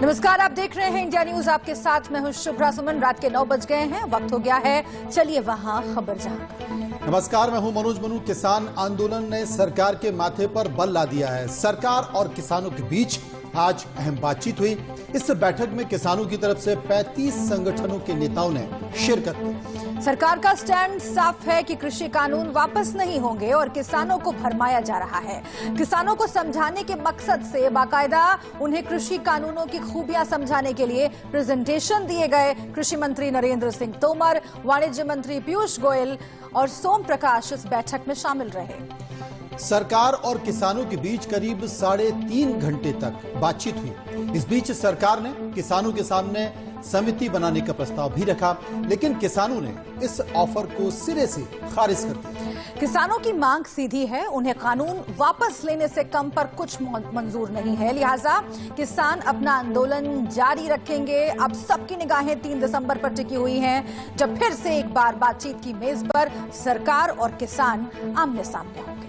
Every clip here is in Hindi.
नमस्कार, आप देख रहे हैं इंडिया न्यूज। आपके साथ मैं हूं शुभ्रा सुमन। रात के 9 बज गए हैं, वक्त हो गया है, चलिए वहां खबर जहां। नमस्कार, मैं हूं मनोज मनू। किसान आंदोलन ने सरकार के माथे पर बल ला दिया है। सरकार और किसानों के बीच आज अहम बातचीत हुई। इस बैठक में किसानों की तरफ से 35 संगठनों के नेताओं ने शिरकत की। सरकार का स्टैंड साफ है कि कृषि कानून वापस नहीं होंगे और किसानों को भरमाया जा रहा है। किसानों को समझाने के मकसद से बाकायदा उन्हें कृषि कानूनों की खूबियां समझाने के लिए प्रेजेंटेशन दिए गए। कृषि मंत्री नरेंद्र सिंह तोमर, वाणिज्य मंत्री पीयूष गोयल और सोम प्रकाश इस बैठक में शामिल रहे। सरकार और किसानों के बीच करीब 3.5 घंटे तक बातचीत हुई। इस बीच सरकार ने किसानों के सामने समिति बनाने का प्रस्ताव भी रखा, लेकिन किसानों ने इस ऑफर को सिरे से खारिज कर दिया। किसानों की मांग सीधी है, उन्हें कानून वापस लेने से कम पर कुछ मंजूर नहीं है, लिहाजा किसान अपना आंदोलन जारी रखेंगे। अब सबकी निगाहें 3 दिसंबर पर टिकी हुई हैं, जब फिर से एक बार बातचीत की मेज पर सरकार और किसान आमने सामने होंगे।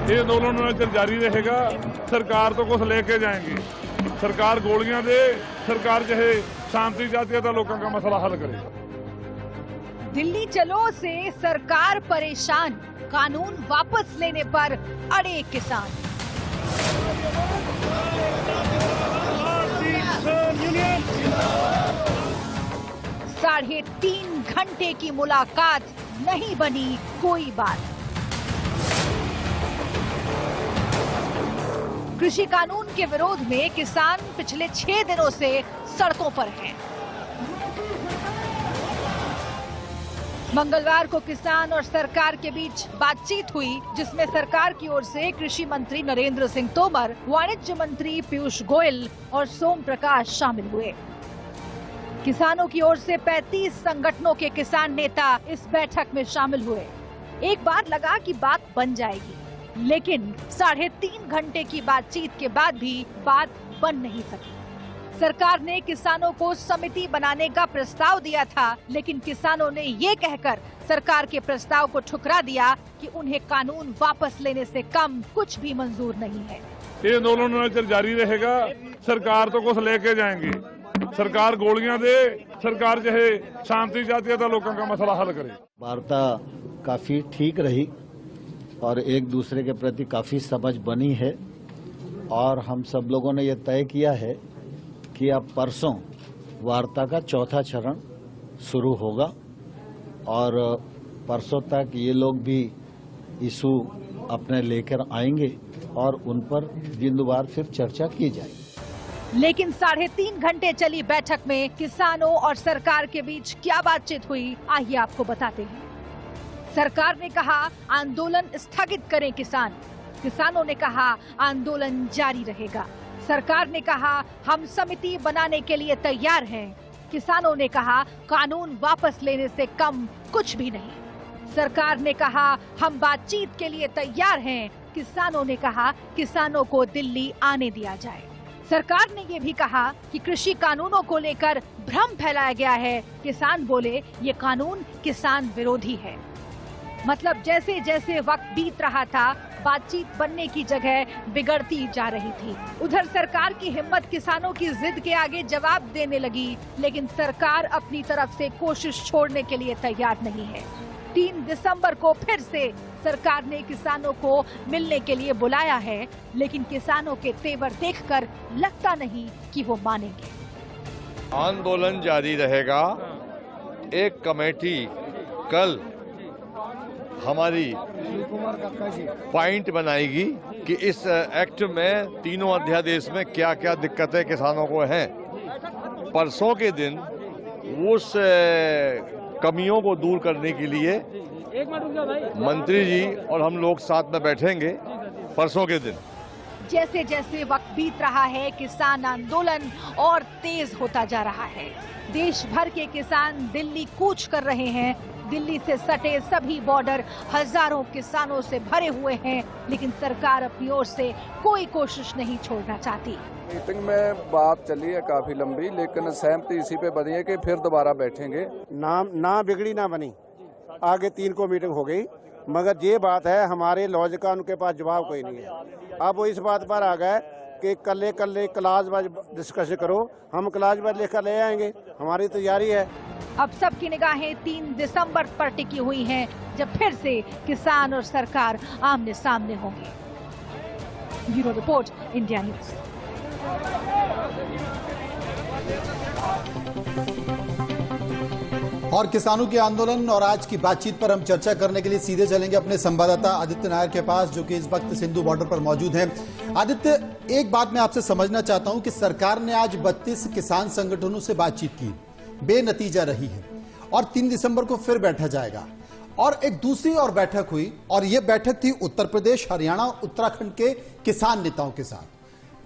ये आंदोलन जारी रहेगा। सरकार तो कुछ लेके जाएंगी। सरकार गोलियां दे, सरकार चाहे शांति चाहती है तो लोगों का मसला हल करे। दिल्ली चलो से सरकार परेशान, कानून वापस लेने पर अड़े किसान। साढ़े 3 घंटे की मुलाकात, नहीं बनी कोई बात। कृषि कानून के विरोध में किसान पिछले 6 दिनों से सड़कों पर हैं। मंगलवार को किसान और सरकार के बीच बातचीत हुई, जिसमें सरकार की ओर से कृषि मंत्री नरेंद्र सिंह तोमर, वाणिज्य मंत्री पीयूष गोयल और सोम प्रकाश शामिल हुए। किसानों की ओर से 35 संगठनों के किसान नेता इस बैठक में शामिल हुए। एक बार लगा कि बात बन जाएगी, लेकिन 3.5 घंटे की बातचीत के बाद भी बात बन नहीं सकी। सरकार ने किसानों को समिति बनाने का प्रस्ताव दिया था, लेकिन किसानों ने ये कहकर सरकार के प्रस्ताव को ठुकरा दिया कि उन्हें कानून वापस लेने से कम कुछ भी मंजूर नहीं है। ये आंदोलन जारी रहेगा। सरकार तो कुछ लेके जाएंगी। सरकार गोलियां दे, सरकार चाहे शांति चाहती है तो लोगों का मसला हल करे। वार्ता काफी ठीक रही और एक दूसरे के प्रति काफी समझ बनी है और हम सब लोगों ने यह तय किया है कि अब परसों वार्ता का 4था चरण शुरू होगा और परसों तक ये लोग भी इशू अपने लेकर आएंगे और उन पर जिंदवार फिर चर्चा की जाएगी। लेकिन 3.5 घंटे चली बैठक में किसानों और सरकार के बीच क्या बातचीत हुई, आइए आपको बताते हैं। सरकार ने कहा आंदोलन स्थगित करें किसान। किसानों ने कहा आंदोलन जारी रहेगा। सरकार ने कहा हम समिति बनाने के लिए तैयार हैं। किसानों ने कहा कानून वापस लेने से कम कुछ भी नहीं। सरकार ने कहा हम बातचीत के लिए तैयार हैं। किसानों ने कहा किसानों को दिल्ली आने दिया जाए। सरकार ने ये भी कहा कि कृषि कानूनों को लेकर भ्रम फैलाया गया है। किसान बोले ये कानून किसान विरोधी है। मतलब जैसे जैसे वक्त बीत रहा था, बातचीत बनने की जगह बिगड़ती जा रही थी। उधर सरकार की हिम्मत किसानों की जिद के आगे जवाब देने लगी, लेकिन सरकार अपनी तरफ से कोशिश छोड़ने के लिए तैयार नहीं है। 3 दिसंबर को फिर से सरकार ने किसानों को मिलने के लिए बुलाया है, लेकिन किसानों के तेवर देखकर लगता नहीं कि वो मानेंगे। आंदोलन जारी रहेगा। एक कमेटी कल हमारी पॉइंट बनाएगी कि इस एक्ट में तीनों अध्यादेश में क्या क्या दिक्कतें किसानों को हैं। परसों के दिन उस कमियों को दूर करने के लिए मंत्री जी और हम लोग साथ में बैठेंगे परसों के दिन। जैसे जैसे वक्त बीत रहा है, किसान आंदोलन और तेज होता जा रहा है। देश भर के किसान दिल्ली कूच कर रहे हैं। दिल्ली से सटे सभी बॉर्डर हजारों किसानों से भरे हुए हैं, लेकिन सरकार अपनी ओर से कोई कोशिश नहीं छोड़ना चाहती। मीटिंग में बात चली है काफी लंबी, लेकिन सहमति इसी पे बनी है कि फिर दोबारा बैठेंगे। ना बिगड़ी ना बनी, आगे 3 को मीटिंग हो गई, मगर ये बात है हमारे लॉज का उनके पास जवाब कोई नहीं है। अब वो इस बात पर आ गए कि कल क्लास वाइज डिस्कस करो, हम क्लास वाइज लेकर ले आएंगे, हमारी तैयारी है। अब सबकी निगाहें 3 दिसंबर पर टिकी हुई हैं, जब फिर से किसान और सरकार आमने सामने होंगे। Bureau report, India news. और किसानों के आंदोलन और आज की बातचीत पर हम चर्चा करने के लिए सीधे चलेंगे अपने संवाददाता आदित्य नायर के पास, जो कि इस वक्त सिंधु बॉर्डर पर मौजूद हैं। आदित्य, एक बात मैं आपसे समझना चाहता हूं कि सरकार ने आज 32 किसान संगठनों से बातचीत की, बेनतीजा रही है और 3 दिसंबर को फिर बैठा जाएगा। और एक दूसरी और बैठक हुई, और यह बैठक थी उत्तर प्रदेश, हरियाणा, उत्तराखंड के किसान नेताओं के साथ,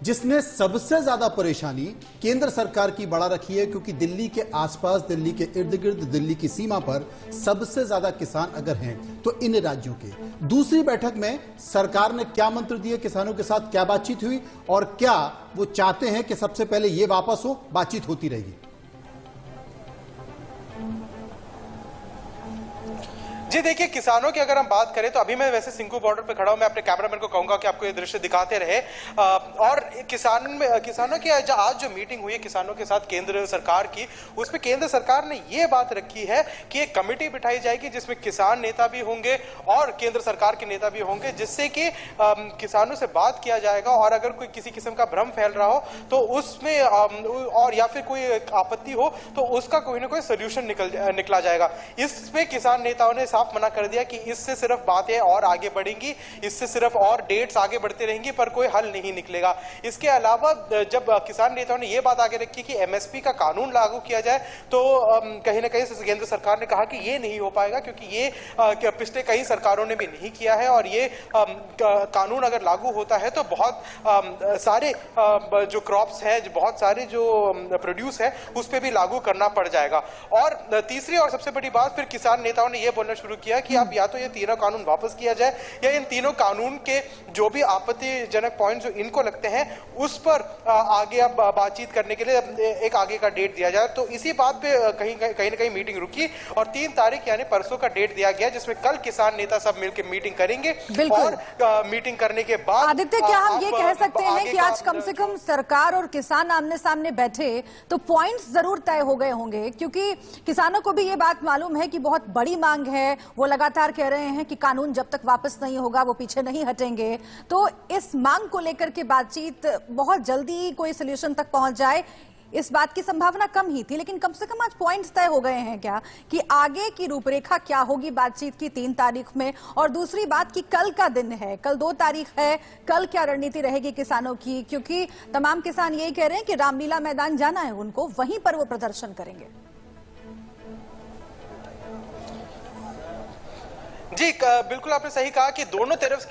जिसने सबसे ज्यादा परेशानी केंद्र सरकार की बढ़ा रखी है, क्योंकि दिल्ली के आसपास, दिल्ली के इर्द गिर्द, दिल्ली की सीमा पर सबसे ज्यादा किसान अगर हैं तो इन राज्यों के। दूसरी बैठक में सरकार ने क्या मंत्र दिए, किसानों के साथ क्या बातचीत हुई और क्या वो चाहते हैं कि सबसे पहले ये वापस हो, बातचीत होती रहेगी? जी देखिए, किसानों की अगर हम बात करें तो अभी मैं वैसे सिंघू बॉर्डर पे खड़ा हूं। मैं अपने कैमरामैन को कहूंगा कि आपको ये दृश्य दिखाते रहे। और किसानों की आज जो मीटिंग हुई है किसानों के साथ केंद्र सरकार की, उसमें केंद्र सरकार ने ये बात रखी है कि एक कमेटी बिठाई जाएगी जिसमें किसान नेता भी होंगे और केंद्र सरकार के नेता भी होंगे, जिससे कि किसानों से बात किया जाएगा और अगर कोई किसी किस्म का भ्रम फैल रहा हो तो उसमें और या फिर कोई आपत्ति हो तो उसका कोई ना कोई सोल्यूशन निकला जाएगा। इसमें किसान नेताओं ने साफ मना कर दिया कि इससे सिर्फ बातें और आगे बढ़ेंगी, इससे सिर्फ और डेट्स आगे बढ़ती रहेंगी, पर कोई हल नहीं निकलेगा। इसके अलावा जब किसान नेताओं ने यह बात आगे रखी कि एमएसपी का कानून लागू किया जाए, तो कहीं ना कहीं केंद्र सरकार ने कहा कि यह नहीं हो पाएगा, क्योंकि ये पिछले कई सरकारों ने भी नहीं किया है और ये कानून अगर लागू होता है तो बहुत सारे जो क्रॉप्स हैं, बहुत सारे जो प्रोड्यूस है, उस पर भी लागू करना पड़ जाएगा। और तीसरी और सबसे बड़ी बात, फिर किसान नेताओं ने यह बोलना शुरू किया कि अब या तो ये तीनों कानून वापस किया जाए या इन तीनों कानून के जो भी आपत्तिजनक पॉइंट जो इनको लगते हैं उस पर आगे अब बातचीत करने के लिए एक आगे का डेट दिया जाए। तो इसी बात पे कहीं ना कहीं मीटिंग रुकी और 3 तारीख यानी परसों का डेट दिया गया, जिसमें कल किसान नेता सब मिलकर मीटिंग करेंगे। और मीटिंग करने के बाद आदित्य, क्या हम ये कह सकते हैं कि आज कम से कम सरकार और किसान आमने सामने बैठे तो पॉइंट्स जरूर तय हो गए होंगे, क्योंकि किसानों को भी ये बात मालूम है कि बहुत बड़ी मांग है। वो लगातार कह रहे हैं कि कानून जब तक वापस नहीं होगा वो पीछे नहीं हटेंगे। तो इस मांग को लेकर के बातचीत बहुत जल्दी कोई सोल्यूशन तक पहुंच जाए, इस बात की संभावना कम ही थी, लेकिन कम से कम आज पॉइंट्स तय हो गए हैं क्या कि आगे की रूपरेखा क्या होगी बातचीत की 3 तारीख में। और दूसरी बात कि कल का दिन है, कल 2 तारीख है, कल क्या रणनीति रहेगी किसानों की, क्योंकि तमाम किसान यही कह रहे हैं कि रामलीला मैदान जाना है उनको, वहीं पर वो प्रदर्शन करेंगे। जी बिल्कुल, आपने सही कहा कि दोनों तरफ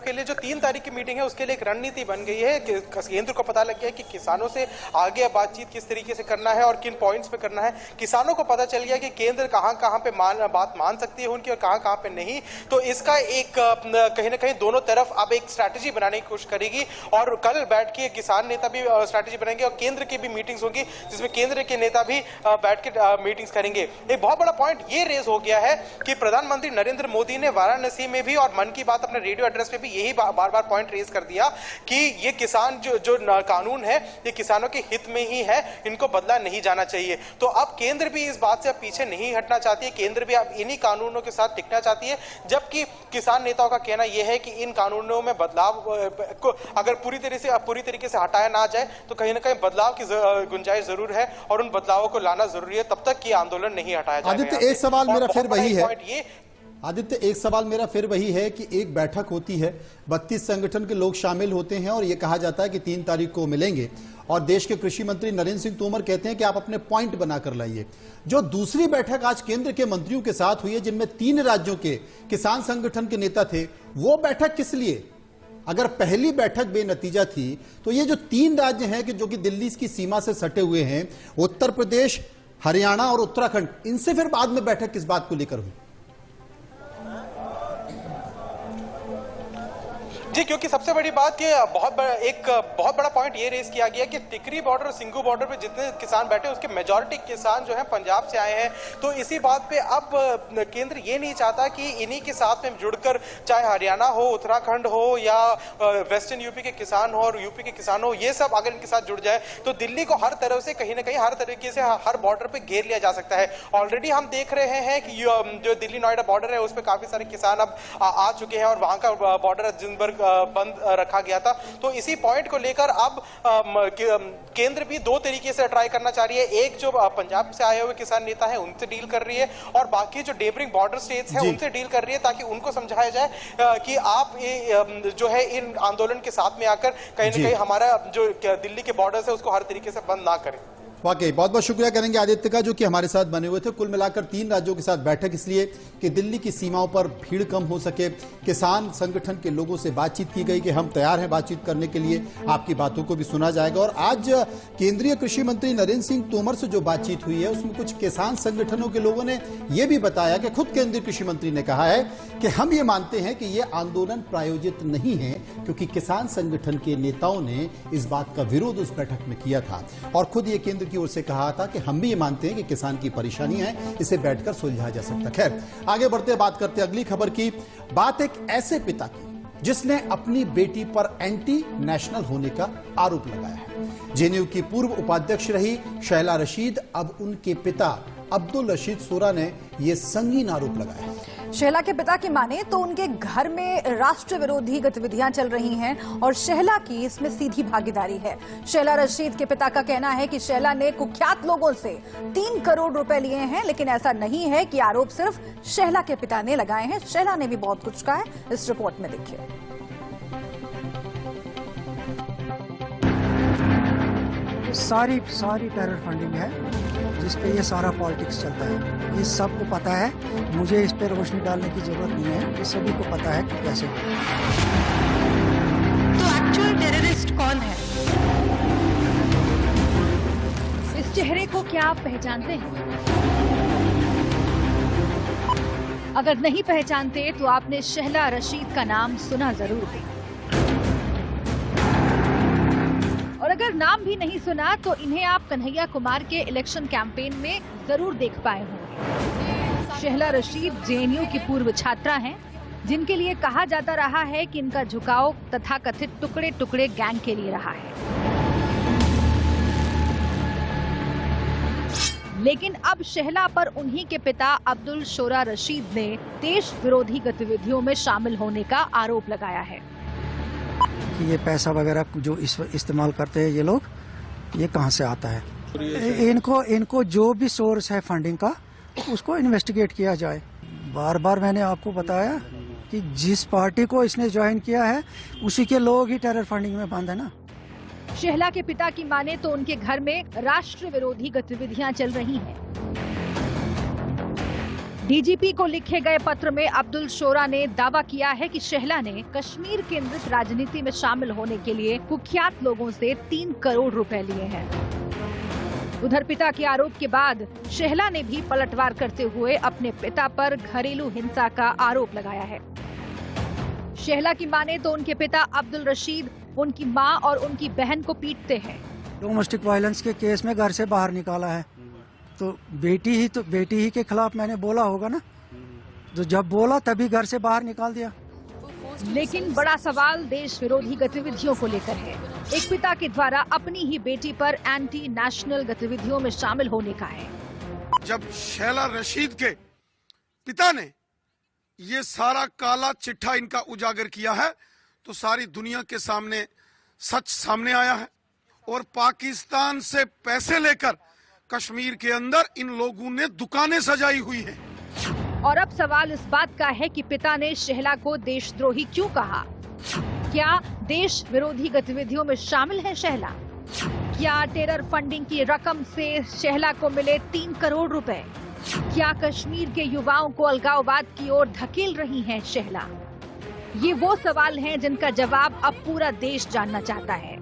के लिए जो 3 तारीख की मीटिंग है उसके लिए एक रणनीति बन गई है कि केंद्र को पता लग गया कि किसानों से आगे बातचीत किस तरीके से करना है और किन पॉइंट्स पे करना है। किसानों को पता चल गया कि केंद्र कहां पे बात मान सकती है उनकी और कहां पे नहीं। तो इसका एक कहीं ना कहीं दोनों तरफ अब एक स्ट्रैटेजी बनाने की कोशिश करेगी और कल बैठ के किसान नेता भी स्ट्रैटेजी बनाएंगे और केंद्र की भी मीटिंग्स होगी, जिसमें केंद्र के नेता भी बैठ के मीटिंग्स करेंगे। एक बहुत बड़ा पॉइंट ये रेज हो गया है कि प्रधानमंत्री नरेंद्र मोदी ने वाराणसी में भी और मन की बात अपने रेडियो एड्रेस पे भी यही बार बार पॉइंट रेज कर दिया कि ये किसान जो कानून है ये किसानों के हित में ही है, इनको बदला नहीं जाना चाहिए। तो अब केंद्र भी इस बात से अब पीछे नहीं हटना चाहती है, केंद्र भी अब इन्हीं कानूनों के साथ टिकना चाहती है, जबकि किसान नेताओं का कहना यह है कि इन कानूनों में बदलाव को अगर पूरी तरीके से हटाया ना जाए तो कहीं ना कहीं बदलाव की गुंजाइश जरूर है और उन बदलावों को लाना जरूरी है, तब तक ये आंदोलन नहीं हटाया जाएगा। आदित्य, एक सवाल मेरा फिर वही है कि एक बैठक होती है, 32 संगठन के लोग शामिल होते हैं और यह कहा जाता है कि 3 तारीख को मिलेंगे और देश के कृषि मंत्री नरेंद्र सिंह तोमर कहते हैं कि आप अपने पॉइंट बनाकर लाइए। जो दूसरी बैठक आज केंद्र के मंत्रियों के साथ हुई है, जिनमें 3 राज्यों के किसान संगठन के नेता थे, वो बैठक किस लिए? अगर पहली बैठक बेनतीजा थी तो ये जो 3 राज्य हैं कि जो कि दिल्ली की सीमा से सटे हुए हैं, उत्तर प्रदेश, हरियाणा और उत्तराखंड, इनसे फिर बाद में बैठक किस बात को लेकर हुई? जी, क्योंकि सबसे बड़ी बात कि एक बहुत बड़ा पॉइंट ये रेस किया गया कि टिकरी बॉर्डर और सिंघू बॉर्डर पे जितने किसान बैठे उसके मेजॉरिटी किसान जो है पंजाब से आए हैं। तो इसी बात पे अब केंद्र ये नहीं चाहता कि इन्हीं के साथ में जुड़कर, चाहे हरियाणा हो, उत्तराखंड हो या वेस्टर्न यूपी के किसान हो और यूपी के किसान हो, ये सब अगर इनके साथ जुड़ जाए तो दिल्ली को हर तरह से कहीं ना कहीं हर तरीके से हर बॉर्डर पे घेर लिया जा सकता है। ऑलरेडी हम देख रहे हैं कि जो दिल्ली नोएडा बॉर्डर है उस पर काफी सारे किसान अब आ चुके हैं और वहां का बॉर्डर जिनबर बंद रखा गया था। तो इसी पॉइंट को लेकर अब केंद्र भी दो तरीके से ट्राई करना चाह रही है। एक जो पंजाब से आए हुए किसान नेता हैं उनसे डील कर रही है और बाकी जो नेबरिंग बॉर्डर स्टेट्स हैं उनसे डील कर रही है, ताकि उनको समझाया जाए कि आप जो है इन आंदोलन के साथ में आकर कहीं ना कहीं हमारा जो दिल्ली के बॉर्डर है उसको हर तरीके से बंद ना करें। वाकई बहुत बहुत शुक्रिया करेंगे आदित्य का, जो कि हमारे साथ बने हुए थे। कुल मिलाकर 3 राज्यों के साथ बैठक इसलिए कि दिल्ली की सीमाओं पर भीड़ कम हो सके। किसान संगठन के लोगों से बातचीत की गई कि हम तैयार हैं बातचीत करने के लिए, आपकी बातों को भी सुना जाएगा। और आज केंद्रीय कृषि मंत्री नरेंद्र सिंह तोमर से जो बातचीत हुई है उसमें कुछ किसान संगठनों के लोगों ने यह भी बताया कि खुद केंद्रीय कृषि मंत्री ने कहा है कि हम ये मानते हैं कि यह आंदोलन प्रायोजित नहीं है, क्योंकि किसान संगठन के नेताओं ने इस बात का विरोध उस बैठक में किया था और खुद ये केंद्र की ओर से कहा था कि हम भी ये मानते हैं कि किसान की परेशानी है, इसे बैठकर सुलझाया जा सकता। खैर, आगे बढ़ते बात करते अगली खबर की। बात एक ऐसे पिता की जिसने अपनी बेटी पर एंटी नेशनल होने का आरोप लगाया है। जेएनयू की पूर्व उपाध्यक्ष रही शैला रशीद, अब उनके पिता अब्दुल रशीद सोरा ने यह संगीन आरोप लगाया है। शैला के पिता की माने तो उनके घर में राष्ट्र विरोधी गतिविधियां चल रही हैं और शैला की इसमें सीधी भागीदारी है। शैला रशीद के पिता का कहना है कि शैला ने कुख्यात लोगों से 3 करोड़ रुपए लिए हैं, लेकिन ऐसा नहीं है कि आरोप सिर्फ शैला के पिता ने लगाए हैं। शैला ने भी बहुत कुछ कहा है, इस रिपोर्ट में देखिए। सारी टेरर फंडिंग है जिसपे ये सारा पॉलिटिक्स चलता है, ये सबको पता है। मुझे इस पे रोशनी डालने की जरूरत नहीं है, ये सभी को पता है कि कैसे। तो एक्चुअल टेररिस्ट कौन है? इस चेहरे को क्या आप पहचानते हैं? अगर नहीं पहचानते तो आपने शैला रशीद का नाम सुना जरूर है, और अगर नाम भी नहीं सुना तो इन्हें आप कन्हैया कुमार के इलेक्शन कैंपेन में जरूर देख पाए होंगे। शैला रशीद जेएनयू की पूर्व छात्रा हैं, जिनके लिए कहा जाता रहा है कि इनका झुकाव तथाकथित टुकड़े टुकड़े गैंग के लिए रहा है। लेकिन अब शैला पर उन्हीं के पिता अब्दुल शोरा रशीद ने देश विरोधी गतिविधियों में शामिल होने का आरोप लगाया है। कि ये पैसा वगैरह जो इस्तेमाल करते हैं ये लोग, ये कहाँ से आता है? इनको जो भी सोर्स है फंडिंग का उसको इन्वेस्टिगेट किया जाए। बार बार मैंने आपको बताया कि जिस पार्टी को इसने ज्वाइन किया है उसी के लोग ही टेरर फंडिंग में बंद है ना। शैला के पिता की माने तो उनके घर में राष्ट्र विरोधी गतिविधियां चल रही हैं। डीजीपी को लिखे गए पत्र में अब्दुल शोरा ने दावा किया है कि शैला ने कश्मीर केंद्रित राजनीति में शामिल होने के लिए कुख्यात लोगों से 3 करोड़ रुपए लिए हैं। उधर पिता के आरोप के बाद शैला ने भी पलटवार करते हुए अपने पिता पर घरेलू हिंसा का आरोप लगाया है। शैला की माने तो उनके पिता अब्दुल रशीद उनकी मां और उनकी बहन को पीटते हैं। डोमेस्टिक वायलेंस के केस में घर से बाहर निकाला है, तो बेटी ही के खिलाफ मैंने बोला होगा ना, तो जब बोला तभी घर से बाहर निकाल दिया। लेकिन बड़ा सवाल देश विरोधी गतिविधियों को लेकर है। एक पिता के द्वारा अपनी ही बेटी पर एंटी नेशनल गतिविधियों में शामिल होने का है। जब शैला रशीद के पिता ने ये सारा काला चिट्ठा इनका उजागर किया है तो सारी दुनिया के सामने सच सामने आया है, और पाकिस्तान से पैसे लेकर कश्मीर के अंदर इन लोगों ने दुकानें सजाई हुई हैं। और अब सवाल इस बात का है कि पिता ने शैला को देशद्रोही क्यों कहा? क्या देश विरोधी गतिविधियों में शामिल है शैला? क्या टेरर फंडिंग की रकम से शैला को मिले 3 करोड़ रुपए? क्या कश्मीर के युवाओं को अलगाववाद की ओर धकेल रही हैं शैला? ये वो सवाल हैं जिनका जवाब अब पूरा देश जानना चाहता है।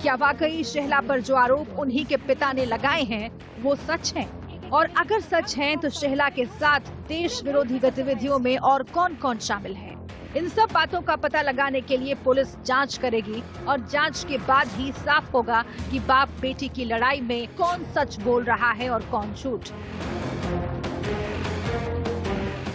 क्या वाकई शैला पर जो आरोप उन्हीं के पिता ने लगाए हैं वो सच हैं? और अगर सच है तो शेहला के साथ देश विरोधी गतिविधियों में और कौन कौन शामिल है? इन सब बातों का पता लगाने के लिए पुलिस जांच करेगी और जांच के बाद ही साफ होगा कि बाप बेटी की लड़ाई में कौन सच बोल रहा है और कौन झूठ।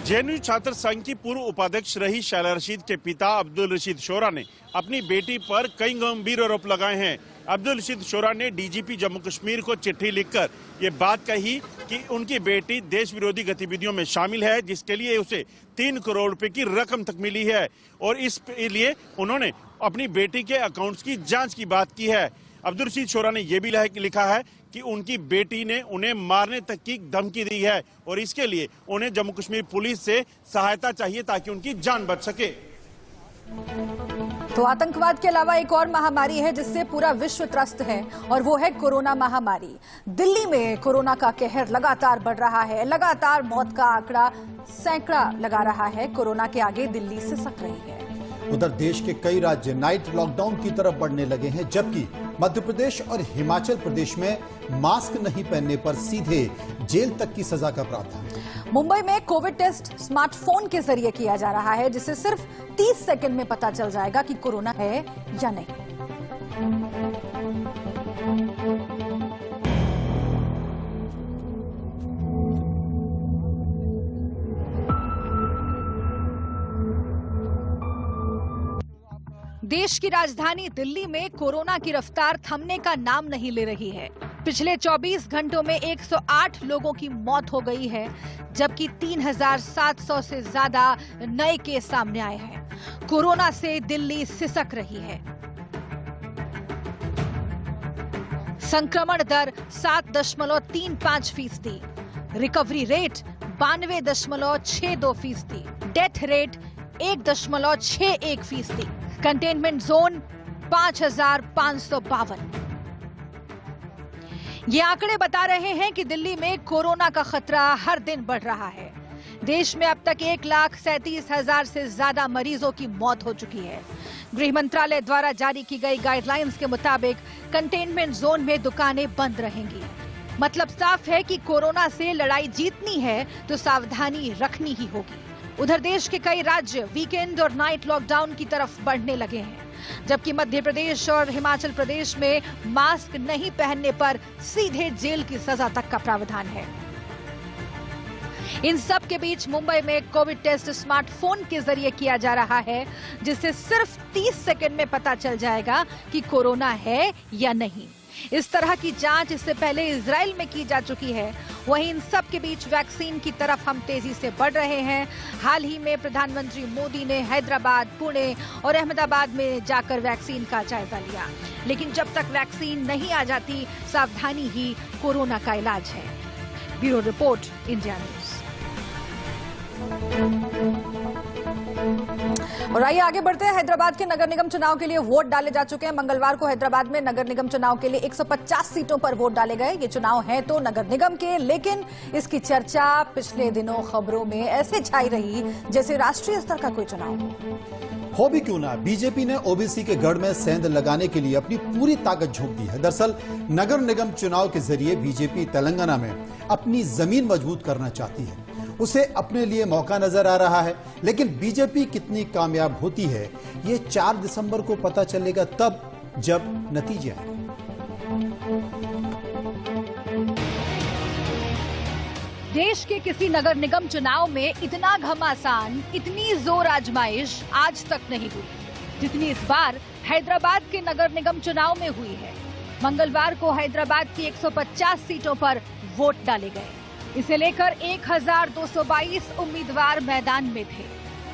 जेएनयू छात्र संघ की पूर्व उपाध्यक्ष रही शैला रशीद के पिता अब्दुल रशीद शोरा ने अपनी बेटी पर कई गंभीर आरोप लगाए हैं। अब्दुल रशीद शोरा ने डीजीपी जम्मू कश्मीर को चिट्ठी लिखकर ये बात कही कि उनकी बेटी देश विरोधी गतिविधियों में शामिल है, जिसके लिए उसे 3 करोड़ रुपए की रकम तक मिली है और इस लिए उन्होंने अपनी बेटी के अकाउंट्स की जांच की बात की है। अब्दुल रशीद शोरा ने यह भी लिखा है कि उनकी बेटी ने उन्हें मारने तक की धमकी दी है और इसके लिए उन्हें जम्मू कश्मीर पुलिस से सहायता चाहिए ताकि उनकी जान बच सके। तो आतंकवाद के अलावा एक और महामारी है जिससे पूरा विश्व त्रस्त है और वो है कोरोना महामारी। दिल्ली में कोरोना का कहर लगातार बढ़ रहा है, लगातार मौत का आंकड़ा सैकड़ा लगा रहा है। कोरोना के आगे दिल्ली सिसक रही है। उधर देश के कई राज्य नाइट लॉकडाउन की तरफ बढ़ने लगे हैं, जबकि मध्य प्रदेश और हिमाचल प्रदेश में मास्क नहीं पहनने पर सीधे जेल तक की सजा का प्रावधान। मुंबई में कोविड टेस्ट स्मार्टफोन के जरिए किया जा रहा है, जिससे सिर्फ 30 सेकंड में पता चल जाएगा कि कोरोना है या नहीं। देश की राजधानी दिल्ली में कोरोना की रफ्तार थमने का नाम नहीं ले रही है। पिछले 24 घंटों में 108 लोगों की मौत हो गई है, जबकि 3700 से ज्यादा नए केस सामने आए हैं। कोरोना से दिल्ली सिसक रही है। संक्रमण दर 7.35%, recovery rate 92.62%, death rate 1.61%, containment zone 5552। ये आंकड़े बता रहे हैं कि दिल्ली में कोरोना का खतरा हर दिन बढ़ रहा है। देश में अब तक 1,37,000 से ज्यादा मरीजों की मौत हो चुकी है। गृह मंत्रालय द्वारा जारी की गई गाइडलाइंस के मुताबिक कंटेनमेंट जोन में दुकानें बंद रहेंगी। मतलब साफ है कि कोरोना से लड़ाई जीतनी है तो सावधानी रखनी ही होगी। उधर देश के कई राज्य वीकेंड और नाइट लॉकडाउन की तरफ बढ़ने लगे हैं, जबकि मध्य प्रदेश और हिमाचल प्रदेश में मास्क नहीं पहनने पर सीधे जेल की सजा तक का प्रावधान है। इन सब के बीच मुंबई में कोविड टेस्ट स्मार्टफोन के जरिए किया जा रहा है, जिससे सिर्फ 30 सेकंड में पता चल जाएगा कि कोरोना है या नहीं। इस तरह की जांच इससे पहले इजराइल में की जा चुकी है। वहीं इन सब के बीच वैक्सीन की तरफ हम तेजी से बढ़ रहे हैं। हाल ही में प्रधानमंत्री मोदी ने हैदराबाद, पुणे और अहमदाबाद में जाकर वैक्सीन का जायजा लिया, लेकिन जब तक वैक्सीन नहीं आ जाती, सावधानी ही कोरोना का इलाज है। Bureau report, India news. और आइए आगे बढ़ते हैं। हैदराबाद के नगर निगम चुनाव के लिए वोट डाले जा चुके हैं। मंगलवार को हैदराबाद में नगर निगम चुनाव के लिए 150 सीटों पर वोट डाले गए। ये चुनाव है तो नगर निगम के, लेकिन इसकी चर्चा पिछले दिनों खबरों में ऐसे छाई रही जैसे राष्ट्रीय स्तर का कोई चुनाव हो भी क्यों ना, बीजेपी ने ओबीसी के गढ़ में सेंध लगाने के लिए अपनी पूरी ताकत झोंक दी है। दरअसल नगर निगम चुनाव के जरिए बीजेपी तेलंगाना में अपनी जमीन मजबूत करना चाहती है। उसे अपने लिए मौका नजर आ रहा है, लेकिन बीजेपी कितनी कामयाब होती है ये 4 दिसंबर को पता चलेगा, तब जब नतीजे आएंगे। देश के किसी नगर निगम चुनाव में इतना घमासान, इतनी जोर आजमाइश आज तक नहीं हुई जितनी इस बार हैदराबाद के नगर निगम चुनाव में हुई है। मंगलवार को हैदराबाद की 150 सीटों पर वोट डाले गए। इसे लेकर 1222 उम्मीदवार मैदान में थे,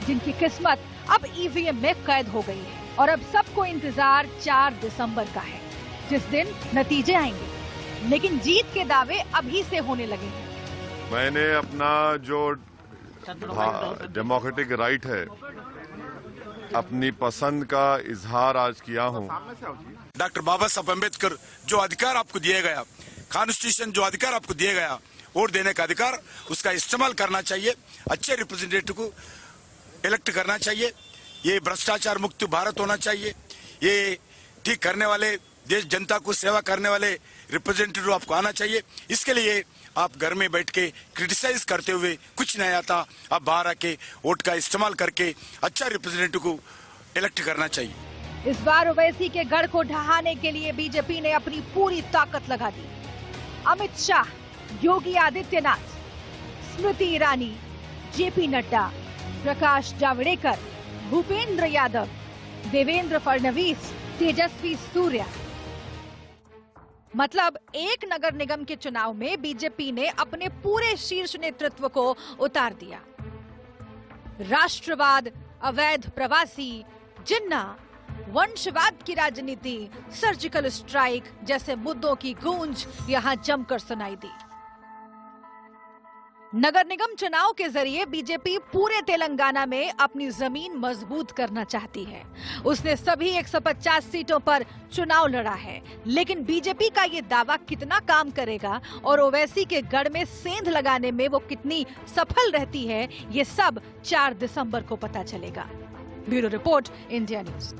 जिनकी किस्मत अब ईवीएम में कैद हो गई है और अब सबको इंतजार 4 दिसंबर का है, जिस दिन नतीजे आएंगे। लेकिन जीत के दावे अभी से होने लगे हैं। मैंने अपना जो डेमोक्रेटिक राइट है, अपनी पसंद का इजहार आज किया हूँ। डॉक्टर बाबा साहब अम्बेडकर जो अधिकार आपको दिया गया, कॉन्स्टिट्यूशन जो अधिकार आपको दिया गया, वोट देने का अधिकार, उसका इस्तेमाल करना चाहिए। अच्छे रिप्रेजेंटेटिव को इलेक्ट करना चाहिए। ये भ्रष्टाचार मुक्त भारत होना चाहिए। ये ठीक करने वाले देश जनता को सेवा करने वाले रिप्रेजेंटेटिव आपको आना चाहिए। इसके लिए आप घर में बैठ के क्रिटिसाइज करते हुए कुछ नहीं आता, आप बाहर आके वोट का इस्तेमाल करके अच्छा रिप्रेजेंटेटिव को इलेक्ट करना चाहिए। इस बार ओवैसी के गढ़ को ढहाने के लिए बीजेपी ने अपनी पूरी ताकत लगा दी। अमित शाह, योगी आदित्यनाथ, स्मृति ईरानी, जेपी नड्डा, प्रकाश जावड़ेकर, भूपेंद्र यादव, देवेंद्र फडणवीस, तेजस्वी सूर्या। मतलब एक नगर निगम के चुनाव में बीजेपी ने अपने पूरे शीर्ष नेतृत्व को उतार दिया। राष्ट्रवाद, अवैध प्रवासी, जिन्ना, वंशवाद की राजनीति, सर्जिकल स्ट्राइक जैसे मुद्दों की गूंज यहां जमकर सुनाई दी। नगर निगम चुनाव के जरिए बीजेपी पूरे तेलंगाना में अपनी जमीन मजबूत करना चाहती है। उसने सभी 150 सीटों पर चुनाव लड़ा है, लेकिन बीजेपी का ये दावा कितना काम करेगा और ओवैसी के गढ़ में सेंध लगाने में वो कितनी सफल रहती है, ये सब 4 दिसंबर को पता चलेगा। Bureau report, India news.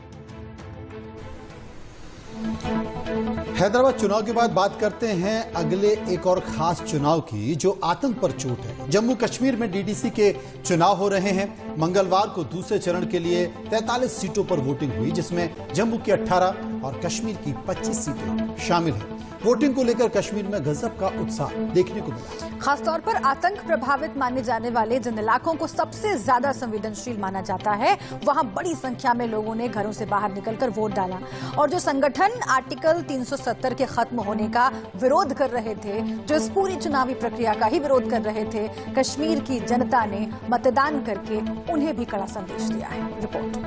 Hyderabad चुनाव के बाद बात करते हैं अगले एक और खास चुनाव की, जो आतंक पर चोट है। जम्मू कश्मीर में डीडीसी के चुनाव हो रहे हैं। मंगलवार को दूसरे चरण के लिए 43 सीटों पर वोटिंग हुई, जिसमें जम्मू की 18 और कश्मीर की 25 सीटें शामिल हैं। वोटिंग को लेकर कश्मीर में गजब का उत्साह देखने को मिला। खासतौर पर आतंक प्रभावित माने जाने वाले जिन इलाकों को सबसे ज्यादा संवेदनशील माना जाता है, वहां बड़ी संख्या में लोगों ने घरों से बाहर निकलकर वोट डाला। और जो संगठन आर्टिकल 370 के खत्म होने का विरोध कर रहे थे, जो इस पूरी चुनावी प्रक्रिया का ही विरोध कर रहे थे, कश्मीर की जनता ने मतदान करके उन्हें भी कड़ा संदेश दिया है। रिपोर्ट।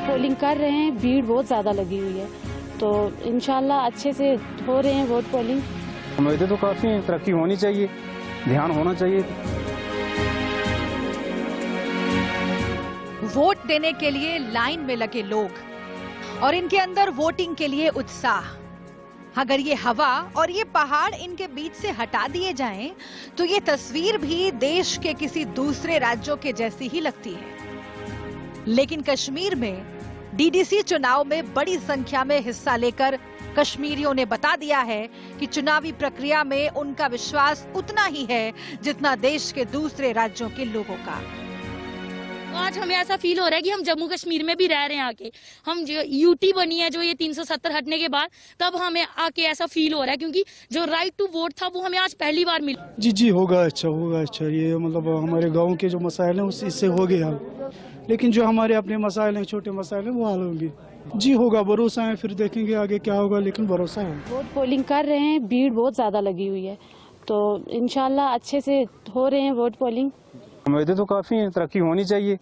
पोलिंग कर रहे हैं, भीड़ बहुत ज्यादा लगी हुई है, तो इंशाल्लाह अच्छे से हो रहे हैं वोट पोलिंग। उम्मीदें तो काफी हैं, तरक्की होनी चाहिए, ध्यान होना चाहिए। वोट देने के लिए लाइन में लगे लोग और इनके अंदर वोटिंग के लिए उत्साह। अगर ये हवा और ये पहाड़ इनके बीच से हटा दिए जाएं, तो ये तस्वीर भी देश के किसी दूसरे राज्यों के जैसी ही लगती है। लेकिन कश्मीर में डीडीसी चुनाव में बड़ी संख्या में हिस्सा लेकर कश्मीरियों ने बता दिया है कि चुनावी प्रक्रिया में उनका विश्वास उतना ही है जितना देश के दूसरे राज्यों के लोगों का। आज हमें ऐसा फील हो रहा है कि हम जम्मू कश्मीर में भी रह रहे हैं आके। हम जो यूटी बनी है, जो ये 370 हटने के बाद, तब हमें आके ऐसा फील हो रहा है, क्योंकि जो राइट टू वोट था वो हमें आज पहली बार मिला। जी होगा अच्छा, होगा अच्छा। ये मतलब हमारे गाँव के जो मसाइल हैं उससे हो गए हल, लेकिन जो हमारे अपने मसाइल हैं, छोटे मसाइल हैं, वो हल होंगे। जी होगा, भरोसा है, फिर देखेंगे आगे क्या होगा, लेकिन भरोसा है। वोट पोलिंग कर रहे हैं, भीड़ बहुत ज्यादा लगी हुई है, तो इंशाल्लाह अच्छे से हो रहे हैं वोट पोलिंग। उम्मीदें तो काफी हैं, तरक्की होनी चाहिए,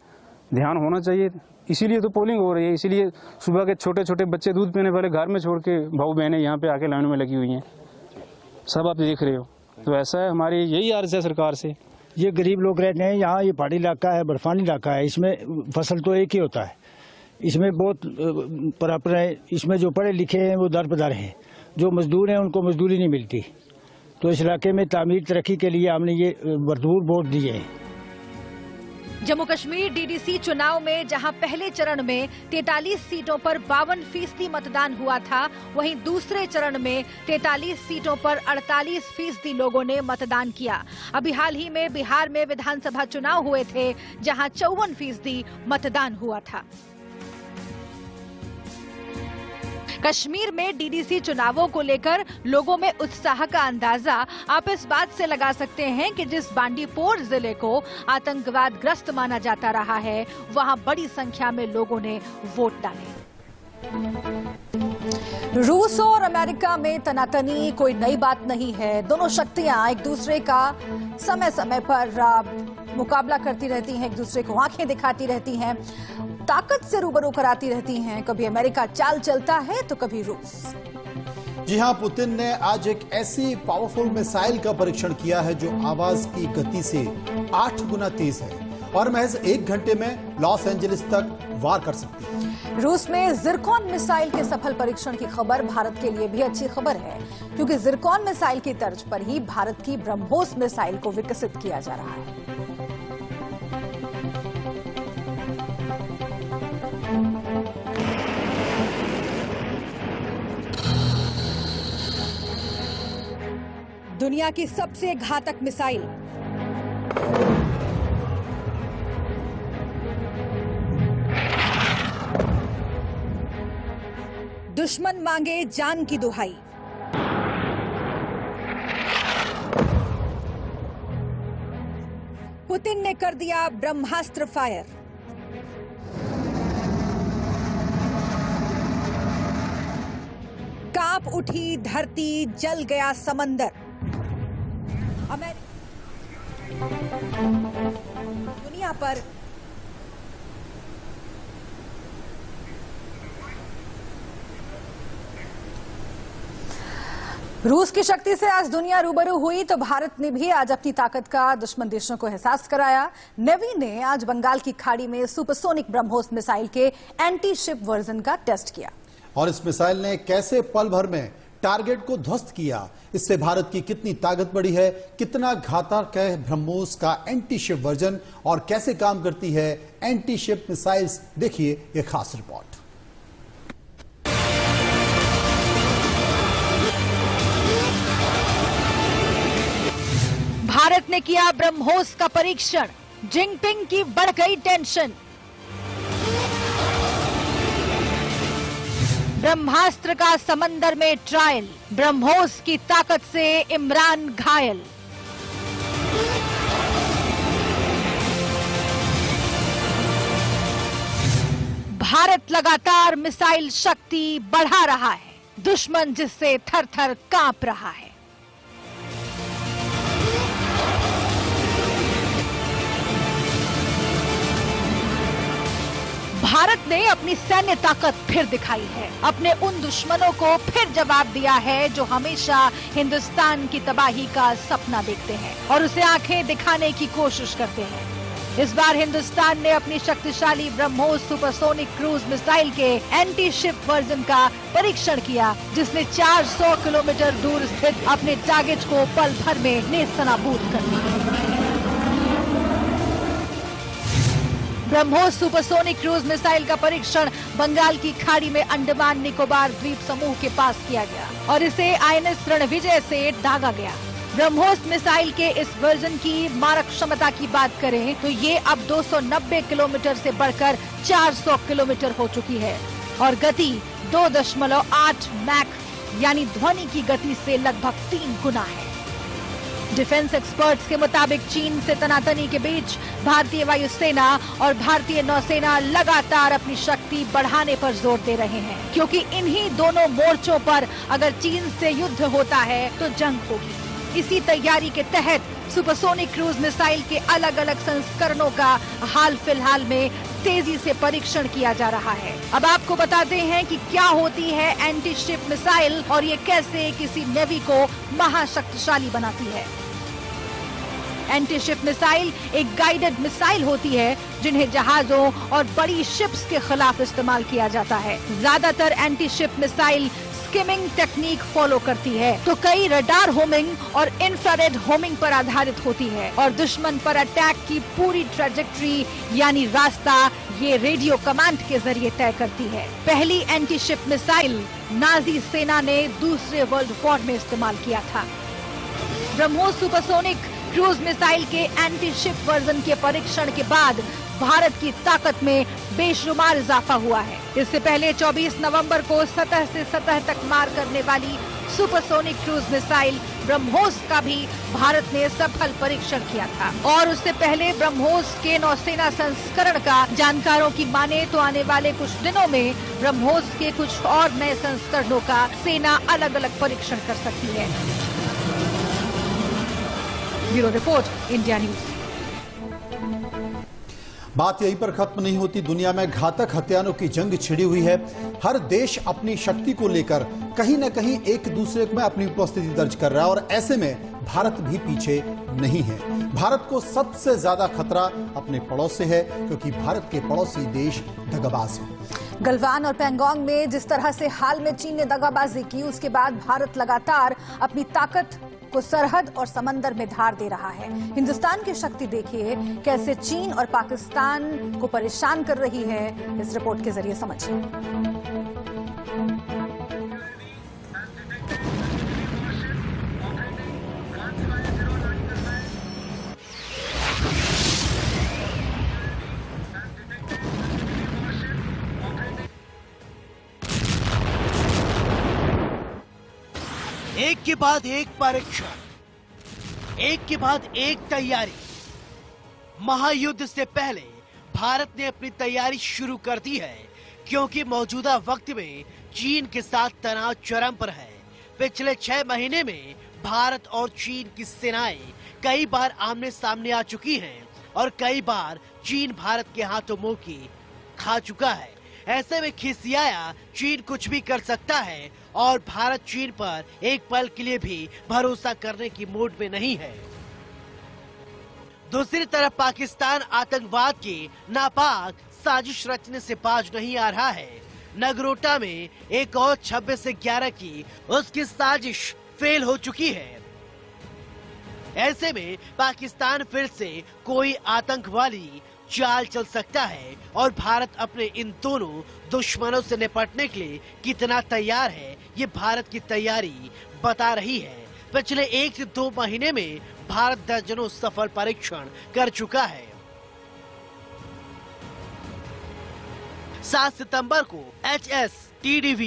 ध्यान होना चाहिए, इसीलिए तो पोलिंग हो रही है। इसीलिए सुबह के छोटे छोटे बच्चे दूध पीने वाले घर में छोड़ के भाऊ बहनें यहाँ पे आके लाइन में लगी हुई हैं, सब आप देख रहे हो। तो ऐसा है, हमारी यही अर्ज है सरकार से। ये गरीब लोग रहते हैं यहाँ, ये पहाड़ी इलाका है, बर्फानी इलाका है, इसमें फसल तो एक ही होता है, इसमें बहुत प्रॉपर है। इसमें जो पढ़े लिखे हैं वो दर बदर हैं, जो मजदूर हैं उनको मजदूरी नहीं मिलती। तो इस इलाके में तामीर तरक्की के लिए हमने ये भरपूर वोट दिए हैं। जम्मू कश्मीर डीडीसी चुनाव में जहां पहले चरण में 43 सीटों पर 52% मतदान हुआ था, वहीं दूसरे चरण में 43 सीटों पर 48% लोगों ने मतदान किया। अभी हाल ही में बिहार में विधानसभा चुनाव हुए थे, जहां 54% मतदान हुआ था। कश्मीर में डीडीसी चुनावों को लेकर लोगों में उत्साह का अंदाजा आप इस बात से लगा सकते हैं कि जिस बांडीपोर जिले को आतंकवाद ग्रस्त माना जाता रहा है, वहां बड़ी संख्या में लोगों ने वोट डाले। रूस और अमेरिका में तनातनी कोई नई बात नहीं है। दोनों शक्तियां एक दूसरे का समय समय पर मुकाबला करती रहती हैं, एक दूसरे को आंखें दिखाती रहती हैं, ताकत से रूबरू कराती रहती हैं। कभी अमेरिका चाल चलता है तो कभी रूस। जी हां, पुतिन ने आज एक ऐसी पावरफुल मिसाइल का परीक्षण किया है जो आवाज की गति से 8 गुना तेज है और महज 1 घंटे में लॉस एंजलिस तक वार कर सकती है। रूस में जिरकॉन मिसाइल के सफल परीक्षण की खबर भारत के लिए भी अच्छी खबर है, क्योंकि जिरकॉन मिसाइल की तर्ज पर ही भारत की ब्रह्मोस मिसाइल को विकसित किया जा रहा है। दुनिया की सबसे घातक मिसाइल, दुश्मन मांगे जान की दुहाई। पुतिन ने कर दिया ब्रह्मास्त्र फायर। कांप उठी धरती, जल गया समंदर। दुनिया पर रूस की शक्ति से आज दुनिया रूबरू हुई तो भारत ने भी आज अपनी ताकत का दुश्मन देशों को एहसास कराया। नेवी ने आज बंगाल की खाड़ी में सुपरसोनिक ब्रह्मोस मिसाइल के एंटी शिप वर्जन का टेस्ट किया। और इस मिसाइल ने कैसे पल भर में टारगेट को ध्वस्त किया, इससे भारत की कितनी ताकत बढ़ी है, कितना घातक है ब्रह्मोस का एंटी शिप वर्जन और कैसे काम करती है एंटी शिप मिसाइल्स, देखिए ये खास रिपोर्ट। भारत ने किया ब्रह्मोस का परीक्षण, जिनपिंग की बढ़ गई टेंशन। ब्रह्मास्त्र का समंदर में ट्रायल, ब्रह्मोस की ताकत से इमरान घायल। भारत लगातार मिसाइल शक्ति बढ़ा रहा है, दुश्मन जिससे थर थर कांप रहा है। भारत ने अपनी सैन्य ताकत फिर दिखाई है, अपने उन दुश्मनों को फिर जवाब दिया है जो हमेशा हिंदुस्तान की तबाही का सपना देखते हैं और उसे आंखें दिखाने की कोशिश करते हैं। इस बार हिंदुस्तान ने अपनी शक्तिशाली ब्रह्मोस सुपरसोनिक क्रूज मिसाइल के एंटी शिप वर्जन का परीक्षण किया, जिसने 400 किलोमीटर दूर स्थित अपने टारगेट को पल भर में नेस्तनाबूद कर दिया। ब्रह्मोस सुपरसोनिक क्रूज मिसाइल का परीक्षण बंगाल की खाड़ी में अंडमान निकोबार द्वीप समूह के पास किया गया और इसे INS रणविजय से दागा गया। ब्रह्मोस मिसाइल के इस वर्जन की मारक क्षमता की बात करें तो ये अब 290 किलोमीटर से बढ़कर 400 किलोमीटर हो चुकी है और गति 2.8 मैक यानी ध्वनि की गति से लगभग 3 गुना है। डिफेंस एक्सपर्ट्स के मुताबिक चीन से तनातनी के बीच भारतीय वायुसेना और भारतीय नौसेना लगातार अपनी शक्ति बढ़ाने पर जोर दे रहे हैं, क्योंकि इन्हीं दोनों मोर्चों पर अगर चीन से युद्ध होता है तो जंग होगी। इसी तैयारी के तहत सुपरसोनिक क्रूज मिसाइल के अलग अलग संस्करणों का हाल फिलहाल में तेजी से परीक्षण किया जा रहा है। अब आपको बताते हैं कि क्या होती है एंटी शिप मिसाइल और ये कैसे किसी नेवी को महाशक्तिशाली बनाती है। एंटी शिप मिसाइल एक गाइडेड मिसाइल होती है जिन्हें जहाजों और बड़ी शिप्स के खिलाफ इस्तेमाल किया जाता है। ज्यादातर anti ship missile skimming technique follow करती है तो कई रडार होमिंग और इंफ्रारेड होमिंग पर आधारित होती है और दुश्मन पर अटैक की पूरी ट्रेजेक्ट्री यानी रास्ता ये रेडियो कमांड के जरिए तय करती है। पहली एंटी शिप मिसाइल नाजी सेना ने दूसरे वर्ल्ड वॉर में इस्तेमाल किया था। ब्रह्मोस सुपरसोनिक क्रूज मिसाइल के एंटी शिप वर्जन के परीक्षण के बाद भारत की ताकत में बेशुमार इजाफा हुआ है। इससे पहले 24 नवंबर को सतह से सतह तक मार करने वाली सुपरसोनिक क्रूज मिसाइल ब्रह्मोस का भी भारत ने सफल परीक्षण किया था और उससे पहले ब्रह्मोस के नौसेना संस्करण का जानकारों की माने तो आने वाले कुछ दिनों में ब्रह्मोस के कुछ और नए संस्करणों का सेना अलग अलग परीक्षण कर सकती है। Bureau report, India news. बात यहीं पर खत्म नहीं होती। दुनिया में घातक हथियारों की जंग छिड़ी हुई है। हर देश अपनी शक्ति को लेकर कहीं न कहीं एक दूसरे में अपनी उपस्थिति दर्ज कर रहा है और ऐसे में भारत भी पीछे नहीं है। भारत को सबसे ज्यादा खतरा अपने पड़ोस से है, क्योंकि भारत के पड़ोसी देश दगाबाज हैं। गलवान और पैंगोंग में जिस तरह से हाल में चीन ने दगाबाजी की, उसके बाद भारत लगातार अपनी ताकत को सरहद और समंदर में धार दे रहा है। हिंदुस्तान की शक्ति देखिए कैसे चीन और पाकिस्तान को परेशान कर रही है, इस रिपोर्ट के जरिए समझिए। एक के बाद एक परीक्षण, एक के बाद एक तैयारी। महायुद्ध से पहले भारत ने अपनी तैयारी शुरू कर दी है, क्योंकि मौजूदा वक्त में चीन के साथ तनाव चरम पर है। पिछले 6 महीने में भारत और चीन की सेनाएं कई बार आमने सामने आ चुकी हैं और कई बार चीन भारत के हाथों मुंह की खा चुका है। ऐसे में खिसियाया चीन कुछ भी कर सकता है और भारत चीन पर एक पल के लिए भी भरोसा करने की मूड में नहीं है। दूसरी तरफ पाकिस्तान आतंकवाद की नापाक साजिश रचने से बाज नहीं आ रहा है। नगरोटा में एक और 26 से 11 की उसकी साजिश फेल हो चुकी है। ऐसे में पाकिस्तान फिर से कोई आतंकवादी चाल चल सकता है और भारत अपने इन दोनों दुश्मनों से निपटने के लिए कितना तैयार है, ये भारत की तैयारी बता रही है। पिछले 1 से 2 महीने में भारत दर्जनों सफल परीक्षण कर चुका है। 7 सितंबर को HSTDV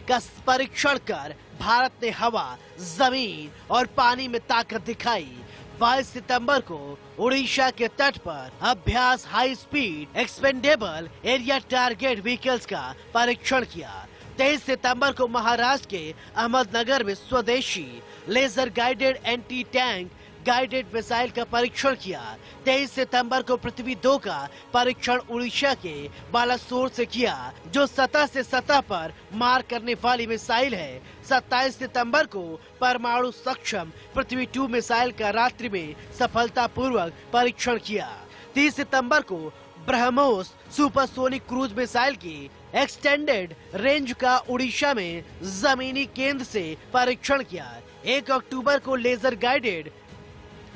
का परीक्षण कर भारत ने हवा, जमीन और पानी में ताकत दिखाई। 22 सितंबर को उड़ीसा के तट पर अभ्यास high speed expendable area target vehicles का परीक्षण किया। 23 सितंबर को महाराष्ट्र के अहमदनगर में स्वदेशी laser guided anti tank guided missile का परीक्षण किया। 23 सितंबर को पृथ्वी 2 का परीक्षण उड़ीसा के बालासोर से किया, जो सतह से सतह पर मार करने वाली मिसाइल है। 27 सितंबर को परमाणु सक्षम पृथ्वी 2 मिसाइल का रात्रि में सफलतापूर्वक परीक्षण किया। 30 सितंबर को ब्रह्मोस सुपरसोनिक क्रूज मिसाइल की एक्सटेंडेड रेंज का उड़ीसा में जमीनी केंद्र से परीक्षण किया। 1 अक्टूबर को laser guided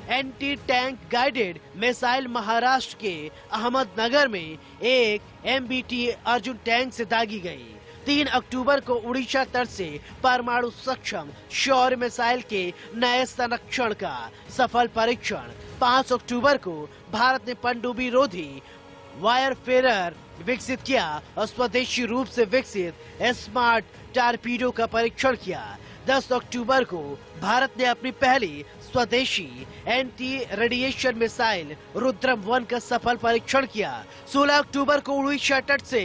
anti tank guided missile Maharashtra के अहमदनगर में एक MBT अर्जुन टैंक से दागी गई। 3 अक्टूबर को उड़ीसा तट से परमाणु सक्षम शौर्य मिसाइल के नए संरक्षण का सफल परीक्षण। 5 अक्टूबर को भारत ने पनडुब्बी रोधी वायरफेयर विकसित किया और स्वदेशी रूप से विकसित स्मार्ट टारपीडो का परीक्षण किया। 10 अक्टूबर को भारत ने अपनी पहली स्वदेशी एंटी रेडिएशन मिसाइल रुद्रम 1 का सफल परीक्षण किया। 16 अक्टूबर को उड़ीसा तट से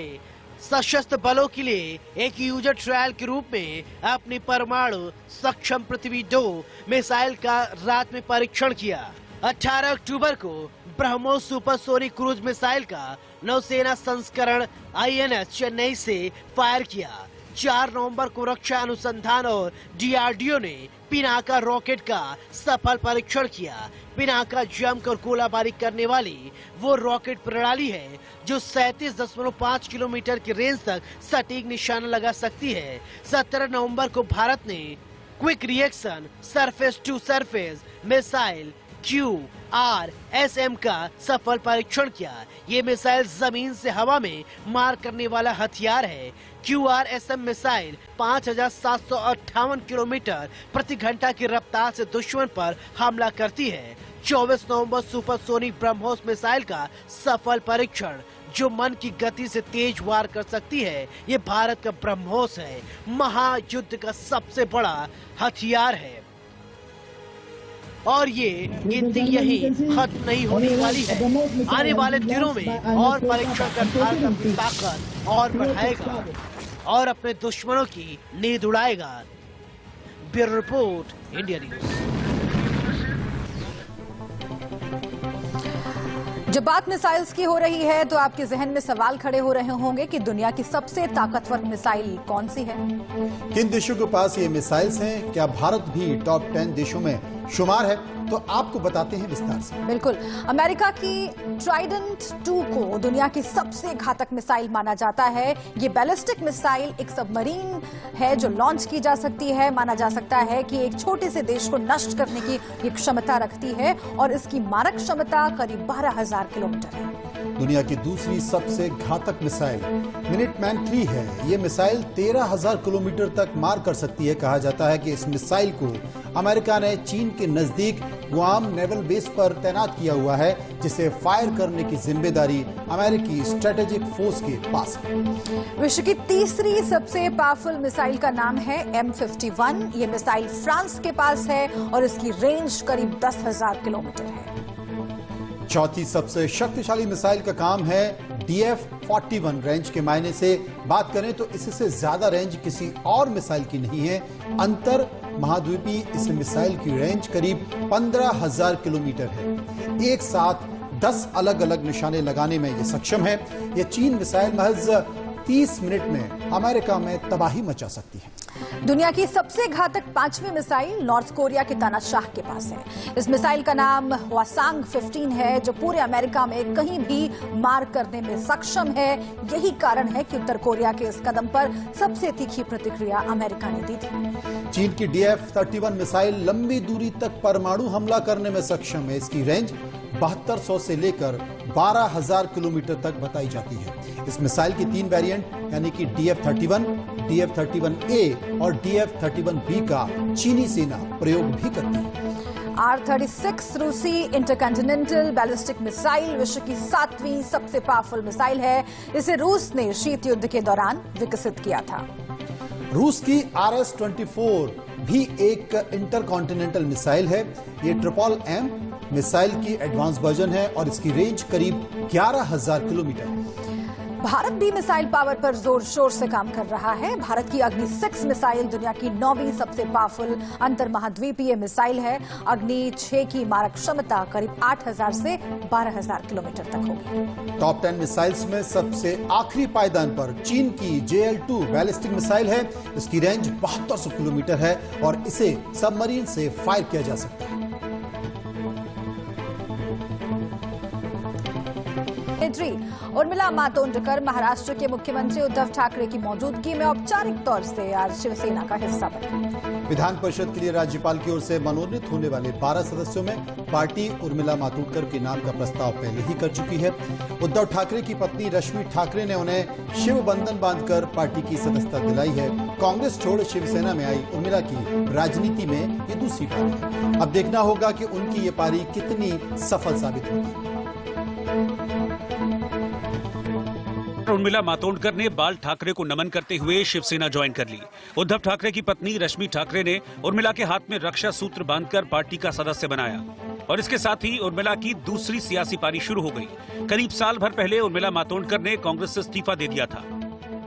सशस्त्र बलों के लिए एक यूजर ट्रायल के रूप में अपनी परमाणु सक्षम पृथ्वी 2 मिसाइल का रात में परीक्षण किया। 18 अक्टूबर को ब्रह्मोस सुपरसोनिक क्रूज मिसाइल का नौसेना संस्करण INS चेन्नई से फायर किया। 4 नवंबर को रक्षा अनुसंधान और DRDO ने पिनाका रॉकेट का सफल परीक्षण किया। पिनाका जमकर गोलाबारी करने वाली वो रॉकेट प्रणाली है जो 37.5 किलोमीटर की रेंज तक सटीक निशाना लगा सकती है। 17 नवंबर को भारत ने quick reaction surface to surface missile QRSM का सफल परीक्षण किया। ये मिसाइल जमीन से हवा में मार करने वाला हथियार है। QRSM मिसाइल 5758 किलोमीटर प्रति घंटा की रफ्तार से दुश्मन पर हमला करती है। 24 नवंबर सुपरसोनिक ब्रह्मोस मिसाइल का सफल परीक्षण, जो मन की गति से तेज वार कर सकती है। ये भारत का ब्रह्मोस है, महायुद्ध का सबसे बड़ा हथियार है और ये गिनती यही खत्म नहीं होने वाली है। आने वाले दिनों में और परीक्षण कर भारत अपनी ताकत और बढ़ाएगा और अपने दुश्मनों की नींद उड़ाएगा। Bureau report, India news. जब बात मिसाइल्स की हो रही है तो आपके जहन में सवाल खड़े हो रहे होंगे कि दुनिया की सबसे ताकतवर मिसाइल कौन सी है। किन देशों के पास ये मिसाइल्स हैं? क्या भारत भी टॉप 10 देशों में शुमार है, तो आपको बताते हैं विस्तार से। बिल्कुल, अमेरिका की ट्राइडेंट 2 को दुनिया की सबसे घातक मिसाइल माना जाता है। ये बैलिस्टिक मिसाइल एक सबमरीन है जो लॉन्च की जा सकती है। माना जा सकता है कि एक छोटे से देश को नष्ट करने की ये क्षमता रखती है और इसकी मारक क्षमता करीब 12,000 किलोमीटर है। दुनिया की दूसरी सबसे घातक मिसाइल मिनिटमैन 3 है। ये मिसाइल 13,000 किलोमीटर तक मार कर सकती है। कहा जाता है कि इस मिसाइल को अमेरिका ने चीन के नजदीक गुआम नेवल बेस पर तैनात किया हुआ है, जिसे फायर करने की जिम्मेदारी अमेरिकी स्ट्रेटेजिक फोर्स के पास है। विश्व की तीसरी सबसे पावरफुल मिसाइल का नाम है M51। ये मिसाइल फ्रांस के पास है और इसकी रेंज करीब 10,000 किलोमीटर है। चौथी सबसे शक्तिशाली मिसाइल का काम है DF-41। रेंज के मायने से बात करें तो इससे ज्यादा रेंज किसी और मिसाइल की नहीं है। अंतर महाद्वीपीय इस मिसाइल की रेंज करीब 15,000 किलोमीटर है। एक साथ 10 अलग अलग निशाने लगाने में यह सक्षम है। यह चीन मिसाइल महज 30 मिनट में अमेरिका में तबाही मचा सकती है। दुनिया की सबसे घातक 5वीं मिसाइल नॉर्थ कोरिया के तानाशाह के पास है। इस मिसाइल का नाम हवासांग 15 है, जो पूरे अमेरिका में कहीं भी मार करने में सक्षम है। यही कारण है कि उत्तर कोरिया के इस कदम पर सबसे तीखी प्रतिक्रिया अमेरिका ने दी थी। चीन की DF-31 मिसाइल लंबी दूरी तक परमाणु हमला करने में सक्षम है। इसकी रेंज 7200 से लेकर 12,000 किलोमीटर तक बताई जाती है। इस मिसाइल की 3 वेरिएंट यानी कि DF-31, DF-31A और DF-31B का चीनी सेना प्रयोग भी करती है। R-36 रूसी इंटरकॉन्टिनेंटल बैलिस्टिक मिसाइल विश्व की 7वीं सबसे पावरफुल मिसाइल है। इसे रूस ने शीत युद्ध के दौरान विकसित किया था। रूस की RS-24 भी एक इंटरकॉन्टिनेंटल मिसाइल है। ये TRIPOL-M मिसाइल की एडवांस वर्जन है और इसकी रेंज करीब 11,000 किलोमीटर है। भारत भी मिसाइल पावर पर जोर शोर से काम कर रहा है। भारत की अग्नि 6 मिसाइल दुनिया की 9वीं सबसे पावरफुल अंतर महाद्वीपीय मिसाइल है। अग्नि 6 की मारक क्षमता करीब 8,000 से 12,000 किलोमीटर तक होगी। टॉप 10 मिसाइल्स में सबसे आखिरी पायदान पर चीन की JL-2 बैलिस्टिक मिसाइल है। इसकी रेंज 7200 किलोमीटर है और इसे सबमरीन से फायर किया जा सकता है। उर्मिला मातोंडकर महाराष्ट्र के मुख्यमंत्री उद्धव ठाकरे की मौजूदगी में औपचारिक तौर से आज शिवसेना का हिस्सा बनी। विधान परिषद के लिए राज्यपाल की ओर से मनोनीत होने वाले 12 सदस्यों में पार्टी उर्मिला मातोंडकर के नाम का प्रस्ताव पहले ही कर चुकी है। उद्धव ठाकरे की पत्नी रश्मि ठाकरे ने उन्हें शिव बंधन बांधकर पार्टी की सदस्यता दिलाई है। कांग्रेस छोड़ शिवसेना में आई उर्मिला की राजनीति में ये दूसरी पारी है। अब देखना होगा कि उनकी ये पारी कितनी सफल साबित होगी। उर्मिला मातोंडकर ने बाल ठाकरे को नमन करते हुए शिवसेना ज्वाइन कर ली। उद्धव ठाकरे की पत्नी रश्मि ठाकरे ने उर्मिला के हाथ में रक्षा सूत्र बांधकर पार्टी का सदस्य बनाया और इसके साथ ही उर्मिला की दूसरी सियासी पारी शुरू हो गई। करीब साल भर पहले उर्मिला मातोंडकर ने कांग्रेस से इस्तीफा दे दिया था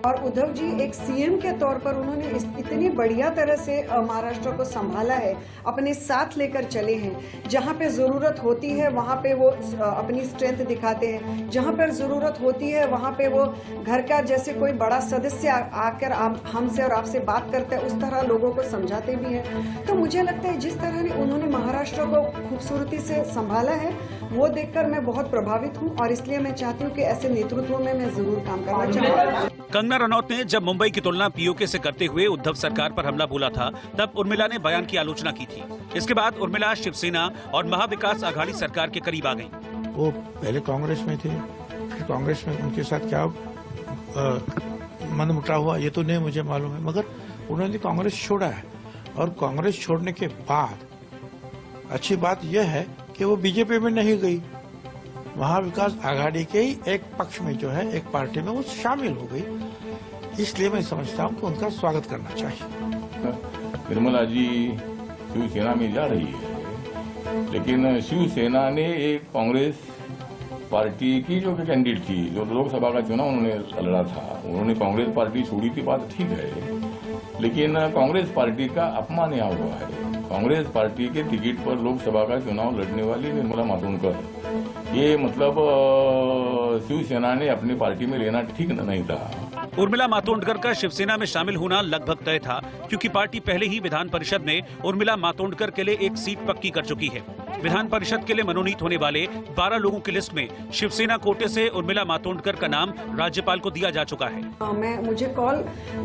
और उद्धव जी एक सीएम के तौर पर उन्होंने इतनी बढ़िया तरह से महाराष्ट्र को संभाला है, अपने साथ लेकर चले हैं। जहां पे जरूरत होती है वहां पे वो अपनी स्ट्रेंथ दिखाते हैं, जहां पर जरूरत होती है वहां पे वो घर का जैसे कोई बड़ा सदस्य आकर हमसे और आपसे बात करते हैं उस तरह लोगों को समझाते भी हैं। तो मुझे लगता है जिस तरह उन्होंने महाराष्ट्र को खूबसूरती से संभाला है वो देखकर मैं बहुत प्रभावित हूँ और इसलिए मैं चाहती हूँ कि ऐसे नेतृत्व में मैं जरूर काम करना चाहूँगी। कंगना रनौत ने जब मुंबई की तुलना पीओके से करते हुए उद्धव सरकार पर हमला बोला था, तब उर्मिला ने बयान की आलोचना की थी। इसके बाद उर्मिला शिवसेना और महाविकास आघाड़ी सरकार के करीब आ गई। वो पहले कांग्रेस में थे, फिर कांग्रेस में उनके साथ क्या मनमुटाव हुआ ये तो नहीं मुझे मालूम है, मगर उन्होंने कांग्रेस छोड़ा है और कांग्रेस छोड़ने के बाद अच्छी बात यह है कि वो बीजेपी में नहीं गई, महाविकास आघाड़ी के ही एक पक्ष में जो है एक पार्टी में वो शामिल हो गई। इसलिए मैं समझता हूँ कि उनका स्वागत करना चाहिए। निर्मला जी शिवसेना में जा रही है, लेकिन शिवसेना ने एक कांग्रेस पार्टी की जो कैंडिडेट थी, जो लोकसभा का चुनाव उन्होंने लड़ा था, उन्होंने कांग्रेस पार्टी छोड़ी थी, बात ठीक है, लेकिन कांग्रेस पार्टी का अपमान यहाँ हुआ है। कांग्रेस पार्टी के टिकट पर लोकसभा का चुनाव लड़ने वाली निर्मला मातोंडकर, ये मतलब शिवसेना ने अपनी पार्टी में लेना ठीक नहीं था। उर्मिला मातोंडकर का शिवसेना में शामिल होना लगभग तय था, क्योंकि पार्टी पहले ही विधान परिषद में उर्मिला मातोंडकर के लिए एक सीट पक्की कर चुकी है। विधान परिषद के लिए मनोनीत होने वाले 12 लोगों की लिस्ट में शिवसेना कोटे से उर्मिला मातोंडकर का नाम राज्यपाल को दिया जा चुका है। मुझे कॉल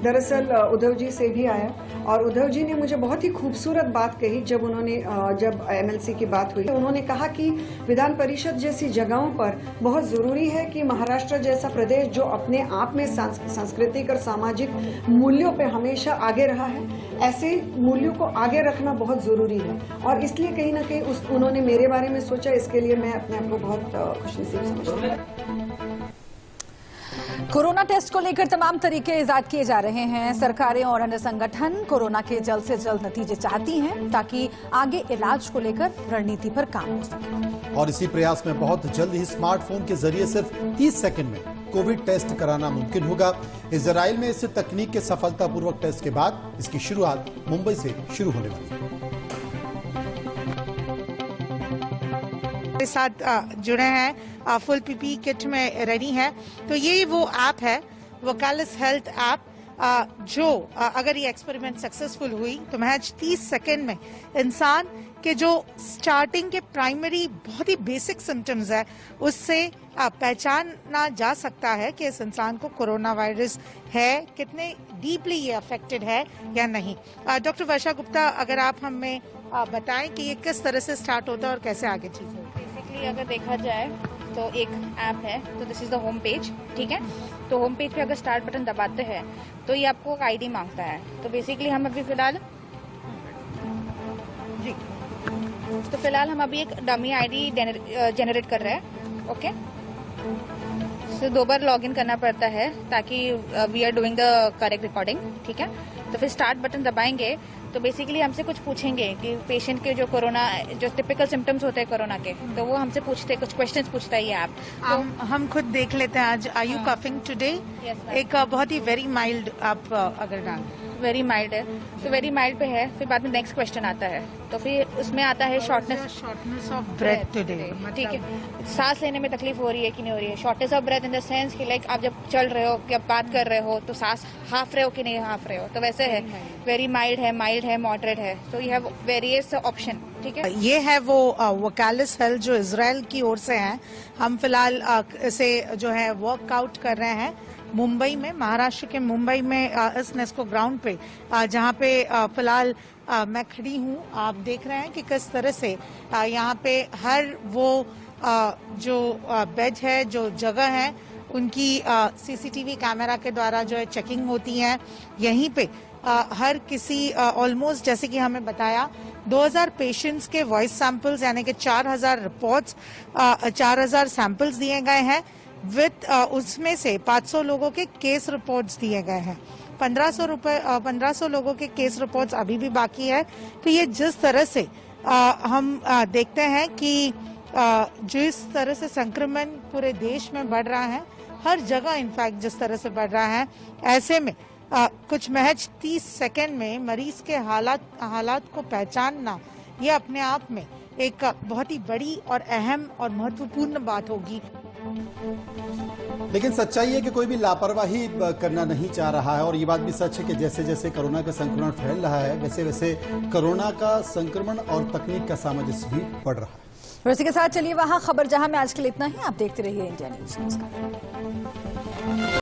दरअसल उद्धव जी से भी आया और उद्धव जी ने मुझे बहुत ही खूबसूरत बात कही जब एमएलसी की बात हुई। उन्होंने कहा कि विधान परिषद जैसी जगहों पर बहुत जरूरी है कि महाराष्ट्र जैसा प्रदेश जो अपने आप में सांस्कृतिक और सामाजिक मूल्यों पे हमेशा आगे रहा है, ऐसे मूल्यों को आगे रखना बहुत जरूरी है और इसलिए कहीं ना कहीं उन्होंने मेरे बारे में सोचा। इसके लिए मैं अपने आप को बहुत खुशनसीब समझती हूँ। कोरोना टेस्ट को लेकर तमाम तरीके इजाद किए जा रहे हैं। सरकारें और अन्य संगठन कोरोना के जल्द से जल्द नतीजे चाहती हैं ताकि आगे इलाज को लेकर रणनीति पर काम हो सके। और इसी प्रयास में बहुत जल्द ही स्मार्टफोन के जरिए सिर्फ 30 सेकंड में कोविड टेस्ट कराना मुमकिन होगा। इजराइल में इस तकनीक के सफलतापूर्वक टेस्ट के बाद इसकी शुरुआत मुंबई से शुरू होने वाली है। के साथ जुड़े हैं, फुल पीपी किट में रेडी है। तो ये वो ऐप है, वोकालिस हेल्थ ऐप, जो अगर ये एक्सपेरिमेंट सक्सेसफुल हुई तो महज 30 सेकंड में इंसान के जो स्टार्टिंग के प्राइमरी बहुत ही बेसिक सिम्टम्स है उससे पहचाना जा सकता है कि इस इंसान को कोरोना वायरस है, कितने डीपली ये अफेक्टेड है या नहीं। डॉक्टर वर्षा गुप्ता, अगर आप हमें बताएं कि ये किस तरह से स्टार्ट होता है और कैसे आगे चीज होती है। बेसिकली अगर देखा जाए तो एक ऐप है, तो this is the home page, ठीक है। तो होम पेज पे अगर स्टार्ट बटन दबाते हैं तो ये आपको आईडी मांगता है। तो बेसिकली हम अभी फिलहाल हम अभी एक डमी आईडी जनरेट कर रहे हैं। ओके, तो 2 बार लॉगिन करना पड़ता है ताकि we are doing the correct recording, ठीक है। तो फिर स्टार्ट बटन दबाएंगे तो बेसिकली हमसे कुछ पूछेंगे कि पेशेंट के जो कोरोना जो टिपिकल सिम्टम्स होते हैं कोरोना के, तो वो हमसे पूछते हैं, कुछ क्वेश्चंस पूछता है ये ऐप। तो हम खुद देख लेते हैं आज। Are you coughing today? एक बहुत ही वेरी माइल्ड आप अगर डाल वेरी माइल्ड है तो वेरी माइल्ड पे है। फिर बाद में नेक्स्ट क्वेश्चन आता है, तो फिर उसमें आता है शॉर्टनेस ऑफ ब्रेथ टुडे, ठीक है। सांस लेने में तकलीफ हो रही है कि नहीं हो रही है। Shortness of breath in the sense कि लाइक आप जब चल रहे हो कि आप बात कर रहे हो तो सांस हाफ रहे हो कि नहीं हाफ रहे हो, तो वैसे है। वेरी माइल्ड है, माइल्ड है, मॉडरेट है। So you have various option, ठीक है। ये है वो वोकालिस हेल्थ जो इजराइल की ओर से है। हम फिलहाल इसे जो है वर्कआउट कर रहे हैं मुंबई में, महाराष्ट्र के मुंबई में इस नेस्को ग्राउंड पे, जहाँ पे फिलहाल मैं खड़ी हूँ। आप देख रहे हैं कि किस तरह से यहाँ पे हर वो जो बेड है, जो जगह है, उनकी सीसीटीवी कैमरा के द्वारा जो है चेकिंग होती है। यहीं पे हर किसी ऑलमोस्ट जैसे कि हमें बताया 2000 पेशेंट्स के वॉइस सैंपल्स यानी कि 4000 रिपोर्ट्स, 4000 सैंपल्स दिए गए हैं विद उसमें से 500 लोगों के केस रिपोर्ट्स दिए गए हैं। 1500 लोगों के केस रिपोर्ट्स अभी भी बाकी है। तो ये जिस तरह से हम देखते हैं कि जिस तरह से संक्रमण पूरे देश में बढ़ रहा है, हर जगह इनफैक्ट जिस तरह से बढ़ रहा है, ऐसे में कुछ महज 30 सेकंड में मरीज के हालात को पहचानना ये अपने आप में एक बहुत ही बड़ी और अहम और महत्वपूर्ण बात होगी। लेकिन सच्चाई है कि कोई भी लापरवाही करना नहीं चाह रहा है और ये बात भी सच है कि जैसे जैसे कोरोना का संक्रमण फैल रहा है वैसे वैसे कोरोना का संक्रमण और तकनीक का सामंजस्य भी बढ़ रहा है। इसी के साथ चलिए वहां खबर जहां में आज के लिए इतना ही। आप देखते रहिए इंडिया न्यूज। नमस्कार।